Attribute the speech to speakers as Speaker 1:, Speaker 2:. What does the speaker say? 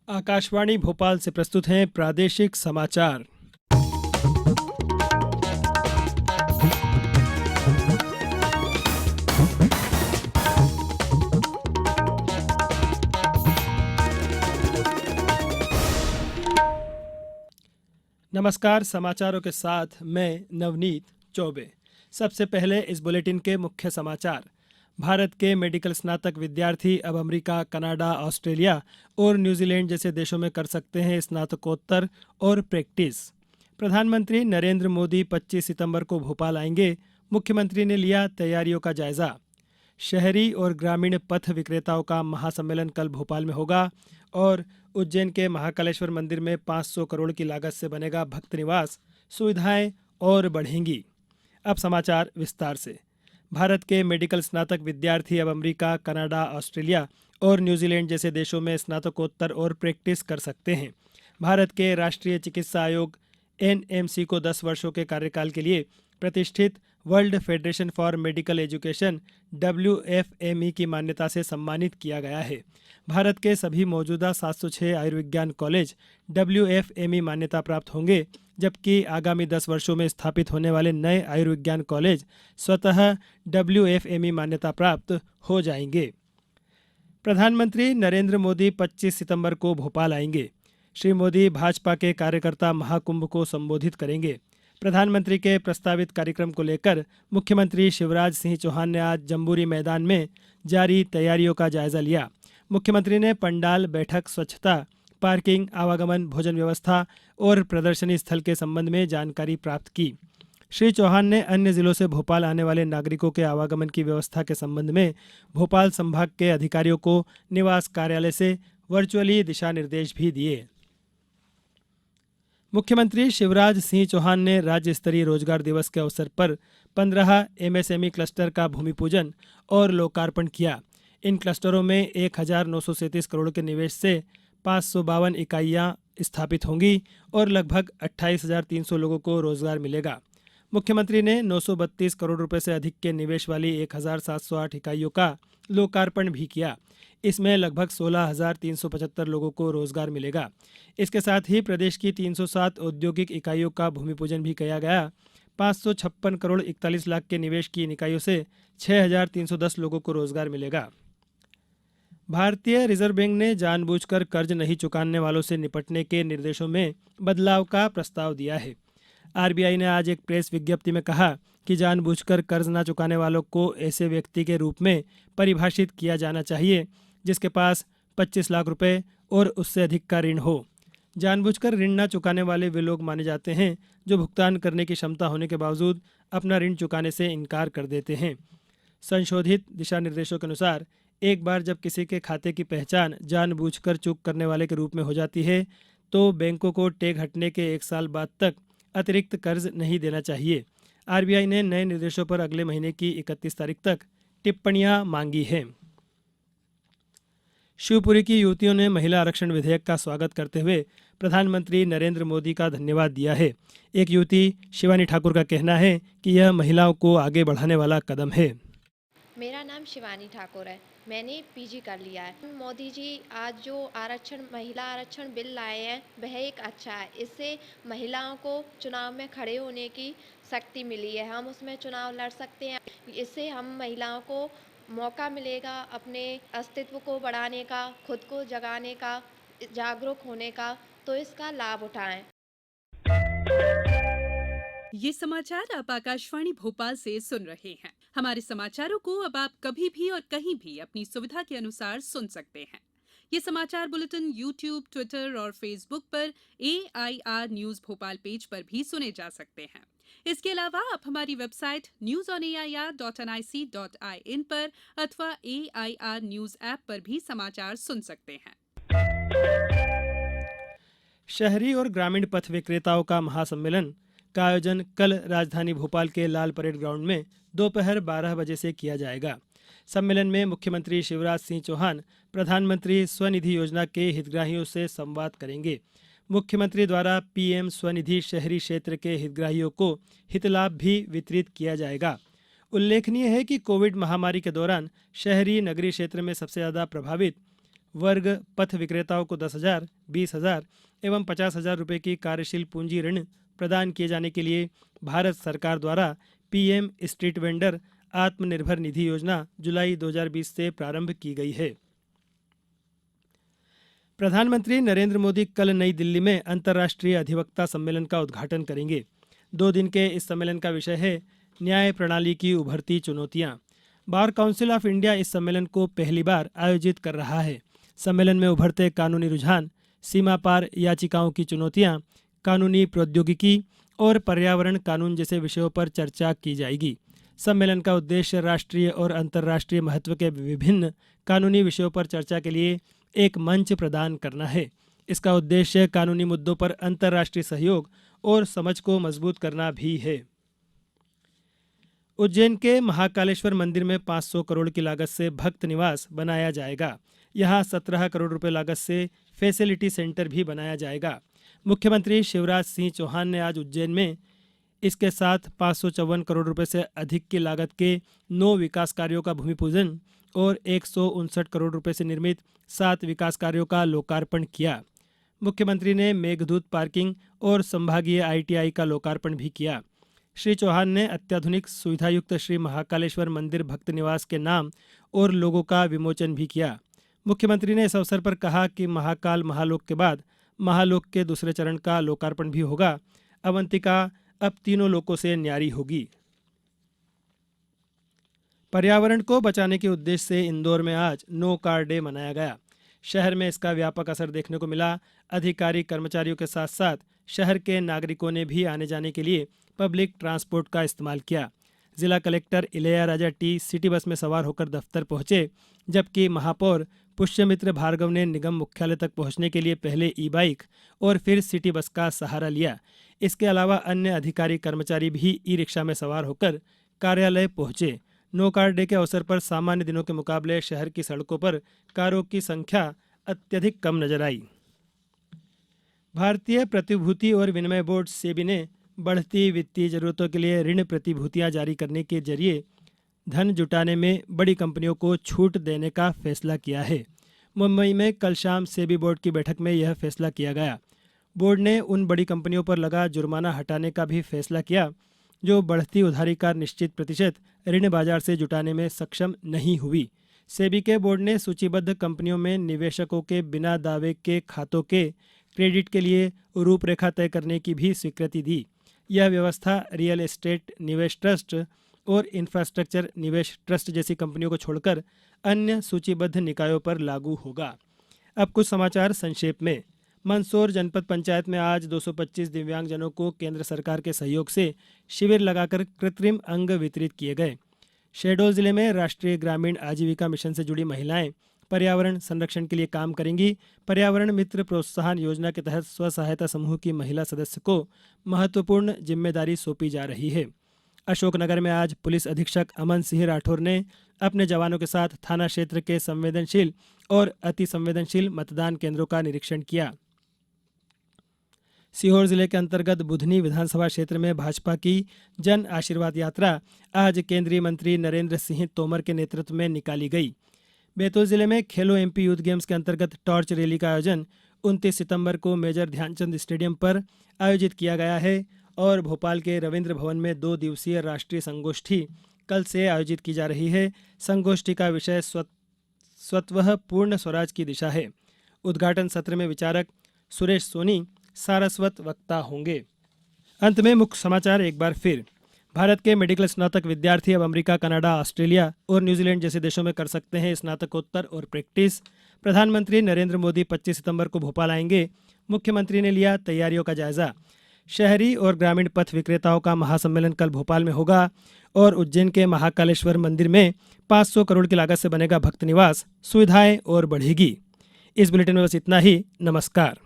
Speaker 1: आकाशवाणी भोपाल से प्रस्तुत हैं प्रादेशिक समाचार। नमस्कार, समाचारों के साथ मैं नवनीत चौबे। सबसे पहले इस बुलेटिन के मुख्य समाचार। भारत के मेडिकल स्नातक विद्यार्थी अब अमेरिका, कनाडा, ऑस्ट्रेलिया और न्यूजीलैंड जैसे देशों में कर सकते हैं स्नातकोत्तर और प्रैक्टिस। प्रधानमंत्री नरेंद्र मोदी 25 सितंबर को भोपाल आएंगे। मुख्यमंत्री ने लिया तैयारियों का जायजा। शहरी और ग्रामीण पथ विक्रेताओं का महासम्मेलन कल भोपाल में होगा और उज्जैन के महाकालेश्वर मंदिर में 500 करोड़ की लागत से बनेगा भक्त निवास। सुविधाएं और बढ़ेंगी। अब समाचार विस्तार से। भारत के मेडिकल स्नातक विद्यार्थी अब अमेरिका, कनाडा, ऑस्ट्रेलिया और न्यूजीलैंड जैसे देशों में स्नातकोत्तर और प्रैक्टिस कर सकते हैं। भारत के राष्ट्रीय चिकित्सा आयोग एनएमसी को 10 वर्षों के कार्यकाल के लिए प्रतिष्ठित world federation for medical education WFME की मान्यता से सम्मानित किया गया है। भारत के सभी मौजूदा 706 आयुर्विज्ञान कॉलेज WFME मान्यता प्राप्त होंगे, जबकि आगामी 10 वर्षों में स्थापित होने वाले नए आयुर्विज्ञान कॉलेज स्वतः WFME मान्यता प्राप्त हो जाएंगे। प्रधानमंत्री नरेंद्र मोदी 25 सितंबर को भोपाल आएंगे। श्री मोदी भाजपा के कार्यकर्ता महाकुंभ को संबोधित करेंगे। प्रधानमंत्री के प्रस्तावित कार्यक्रम को लेकर मुख्यमंत्री शिवराज सिंह चौहान ने आज जम्बूरी मैदान में जारी तैयारियों का जायजा लिया। मुख्यमंत्री ने पंडाल, बैठक, स्वच्छता, पार्किंग, आवागमन, भोजन व्यवस्था और प्रदर्शनी स्थल के संबंध में जानकारी प्राप्त की। श्री चौहान ने अन्य जिलों से भोपाल आने वाले नागरिकों के आवागमन की व्यवस्था के संबंध में भोपाल संभाग के अधिकारियों को निवास कार्यालय से वर्चुअली दिशा निर्देश भी दिए। मुख्यमंत्री शिवराज सिंह चौहान ने राज्य स्तरीय रोजगार दिवस के अवसर पर 15 MSME क्लस्टर का भूमि पूजन और लोकार्पण किया। इन क्लस्टरों में 1937 करोड़ के निवेश से 552 इकाइयां स्थापित होंगी और लगभग 28,300 लोगों को रोजगार मिलेगा। मुख्यमंत्री ने 932 करोड़ रुपए से अधिक के निवेश वाली 1,708 इकाइयों का लोकार्पण भी किया। इसमें लगभग 16,375 लोगों को रोजगार मिलेगा। इसके साथ ही प्रदेश की 307 औद्योगिक इकाइयों का भूमि पूजन भी किया गया। 556 करोड़ 41 लाख के निवेश की इन इकाइयों से 6,310 लोगों को रोजगार मिलेगा। भारतीय रिजर्व बैंक ने जानबूझकर कर्ज नहीं चुकाने वालों से निपटने के निर्देशों में बदलाव का प्रस्ताव दिया है। RBI ने आज एक प्रेस विज्ञप्ति में कहा कि जानबूझकर कर्ज न चुकाने वालों को ऐसे व्यक्ति के रूप में परिभाषित किया जाना चाहिए जिसके पास 25 लाख रुपए और उससे अधिक का ऋण हो। जानबूझकर ऋण न चुकाने वाले वे लोग माने जाते हैं जो भुगतान करने की क्षमता होने के बावजूद अपना ऋण चुकाने से इनकार कर देते हैं। संशोधित दिशा निर्देशों के अनुसार एक बार जब किसी के खाते की पहचान जानबूझकर चूक करने वाले के रूप में हो जाती है तो बैंकों को टेक हटने के 1 साल बाद तक अतिरिक्त कर्ज नहीं देना चाहिए। RBI ने नए निर्देशों पर अगले महीने की 31 तारीख तक टिप्पणियां मांगी हैं। शिवपुरी की युवतियों ने महिला आरक्षण विधेयक का स्वागत करते हुए प्रधानमंत्री नरेंद्र मोदी का धन्यवाद दिया है। एक युवती शिवानी ठाकुर का कहना है कि यह महिलाओं को आगे बढ़ाने वाला कदम है।
Speaker 2: मेरा नाम शिवानी ठाकुर है। मैंने PG कर लिया है। मोदी जी आज जो महिला आरक्षण बिल लाए हैं वह एक अच्छा है। इससे महिलाओं को चुनाव में खड़े होने की शक्ति मिली है। हम उसमें चुनाव लड़ सकते हैं। इससे हम महिलाओं को मौका मिलेगा अपने अस्तित्व को बढ़ाने का, खुद को जगाने का, जागरूक होने का, तो इसका लाभ उठाएं।
Speaker 3: ये समाचार आप आकाशवाणी भोपाल से सुन रहे हैं। हमारे समाचारों को अब आप कभी भी और कहीं भी अपनी सुविधा के अनुसार सुन सकते हैं। ये समाचार बुलेटिन YouTube, ट्विटर और फेसबुक पर AIR न्यूज भोपाल पेज पर भी सुने जा सकते हैं। इसके अलावा आप हमारी वेबसाइट newsonair.nic.in पर अथवा AIR न्यूज ऐप पर भी समाचार सुन सकते हैं।
Speaker 1: शहरी और ग्रामीण पथ विक्रेताओं का महासम्मेलन का आयोजन कल राजधानी भोपाल के लाल परेड ग्राउंड में दोपहर 12 बजे से किया जाएगा। सम्मेलन में मुख्यमंत्री शिवराज सिंह चौहान प्रधानमंत्री स्वनिधि योजना के हितग्राहियों से संवाद करेंगे। मुख्यमंत्री द्वारा PM स्वनिधि शहरी क्षेत्र के हितग्राहियों को हितलाभ भी वितरित किया जाएगा। उल्लेखनीय है कि कोविड महामारी के दौरान शहरी नगरीय क्षेत्र में सबसे ज़्यादा प्रभावित वर्ग पथ विक्रेताओं को 10,000, 20,000 एवं 50,000 रुपये की कार्यशील पूंजी ऋण प्रदान किए जाने के लिए भारत सरकार द्वारा PM street vendor Atmanirbhar Nidhi योजना जुलाई 2020 से प्रारंभ की गई है। प्रधानमंत्री नरेंद्र मोदी कल नई दिल्ली में अंतर्राष्ट्रीय अधिवक्ता सम्मेलन का उद्घाटन करेंगे। 2 दिन के इस सम्मेलन का विषय है न्याय प्रणाली की उभरती चुनौतियां। बार काउंसिल ऑफ इंडिया इस सम्मेलन को पहली बार आयोजित कर रहा है। सम्मेलन में उभरते कानूनी रुझान, सीमा पार याचिकाओं की चुनौतियां, कानूनी प्रौद्योगिकी और पर्यावरण कानून जैसे विषयों पर चर्चा की जाएगी। सम्मेलन का उद्देश्य राष्ट्रीय और अंतर्राष्ट्रीय महत्व के विभिन्न कानूनी विषयों पर चर्चा के लिए एक मंच प्रदान करना है। इसका उद्देश्य कानूनी मुद्दों पर अंतर्राष्ट्रीय सहयोग और समझ को मजबूत करना भी है। उज्जैन के महाकालेश्वर मंदिर में 500 करोड़ की लागत से भक्त निवास बनाया जाएगा। यहां 17 करोड़ रुपए लागत से फैसिलिटी सेंटर भी बनाया जाएगा। मुख्यमंत्री शिवराज सिंह चौहान ने आज उज्जैन में इसके साथ 554 करोड़ रुपए से अधिक की लागत के 9 विकास कार्यों का भूमि पूजन और 159 करोड़ रुपए से निर्मित 7 विकास कार्यों का लोकार्पण किया। मुख्यमंत्री ने मेघदूत पार्किंग और संभागीय आईटीआई का लोकार्पण भी किया। श्री चौहान ने अत्याधुनिक सुविधायुक्त श्री महाकालेश्वर मंदिर भक्त निवास के नाम और लोगों का विमोचन भी किया। मुख्यमंत्री ने इस अवसर पर कहा कि महाकाल महालोक के बाद महालोक के दूसरे चरण का लोकार्पण भी होगा। अवंतिका अब तीनों लोकों से न्यारी होगी। पर्यावरण को बचाने के उद्देश्य से इंदौर में आज नो कार डे मनाया गया। शहर में इसका व्यापक असर देखने को मिला। अधिकारी कर्मचारियों के साथ साथ शहर के नागरिकों ने भी आने जाने के लिए पब्लिक ट्रांसपोर्ट का इस्तेमाल किया। जिला collector Ilaiyaraaja T city bus में सवार होकर दफ्तर पहुंचे, जबकि महापौर पुष्यमित्र भार्गव ने निगम मुख्यालय तक पहुंचने के लिए पहले ई बाइक और फिर सिटी बस का सहारा लिया। इसके अलावा अन्य अधिकारी कर्मचारी भी ई रिक्शा में सवार होकर कार्यालय पहुंचे। नो कार डे के अवसर पर सामान्य दिनों के मुकाबले शहर की सड़कों पर कारों की संख्या अत्यधिक कम नजर आई। भारतीय प्रतिभूति और विनिमय बोर्ड सेबी ने बढ़ती वित्तीय जरूरतों के लिए ऋण प्रतिभूतियां जारी करने के जरिए धन जुटाने में बड़ी कंपनियों को छूट देने का फैसला किया है। मुंबई में कल शाम सेबी बोर्ड की बैठक में यह फैसला किया गया। बोर्ड ने उन बड़ी कंपनियों पर लगा जुर्माना हटाने का भी फैसला किया जो बढ़ती उधारी का निश्चित प्रतिशत ऋण बाजार से जुटाने में सक्षम नहीं हुई। सेबी के बोर्ड ने सूचीबद्ध कंपनियों में निवेशकों के बिना दावे के खातों के क्रेडिट के लिए रूपरेखा तय करने की भी स्वीकृति दी। यह व्यवस्था रियल एस्टेट निवेश ट्रस्ट और इंफ्रास्ट्रक्चर निवेश ट्रस्ट जैसी कंपनियों को छोड़कर अन्य सूचीबद्ध निकायों पर लागू होगा। अब कुछ समाचार संक्षेप में। मंदसौर जनपद पंचायत में आज 225 दिव्यांगजनों को केंद्र सरकार के सहयोग से शिविर लगाकर कृत्रिम अंग वितरित किए गए। शहडोल जिले में राष्ट्रीय ग्रामीण आजीविका मिशन से जुड़ी महिलाएं पर्यावरण संरक्षण के लिए काम करेंगी। पर्यावरण मित्र प्रोत्साहन योजना के तहत स्व सहायता समूह की महिला सदस्य को महत्वपूर्ण जिम्मेदारी सौंपी जा रही है। अशोकनगर में आज पुलिस अधीक्षक अमन सिंह राठौर ने अपने जवानों के साथ थाना क्षेत्र के संवेदनशील और अति संवेदनशील मतदान केंद्रों का निरीक्षण किया। सीहोर जिले के अंतर्गत बुधनी विधानसभा क्षेत्र में भाजपा की जन आशीर्वाद यात्रा आज केंद्रीय मंत्री नरेंद्र सिंह तोमर के नेतृत्व में निकाली गई। बैतूल जिले में खेलो एमपी यूथ गेम्स के अंतर्गत टॉर्च रैली का आयोजन 29 सितंबर को मेजर ध्यानचंद स्टेडियम पर आयोजित किया गया है और भोपाल के रविंद्र भवन में 2 दिवसीय राष्ट्रीय संगोष्ठी कल से आयोजित की जा रही है। संगोष्ठी का विषय स्वतः पूर्ण स्वराज की दिशा है। उद्घाटन सत्र में विचारक सुरेश सोनी सारस्वत वक्ता होंगे। अंत में मुख्य समाचार एक बार फिर। भारत के मेडिकल स्नातक विद्यार्थी अब अमेरिका, कनाडा, ऑस्ट्रेलिया और न्यूजीलैंड जैसे देशों में कर सकते हैं स्नातकोत्तर और प्रैक्टिस। प्रधानमंत्री नरेंद्र मोदी 25 सितंबर को भोपाल आएंगे। मुख्यमंत्री ने लिया तैयारियों का जायजा। शहरी और ग्रामीण पथ विक्रेताओं का महासम्मेलन कल भोपाल में होगा और उज्जैन के महाकालेश्वर मंदिर में 500 करोड़ की लागत से बनेगा भक्त निवास। सुविधाएं और बढ़ेगी। इस बुलेटिन में बस इतना ही। नमस्कार।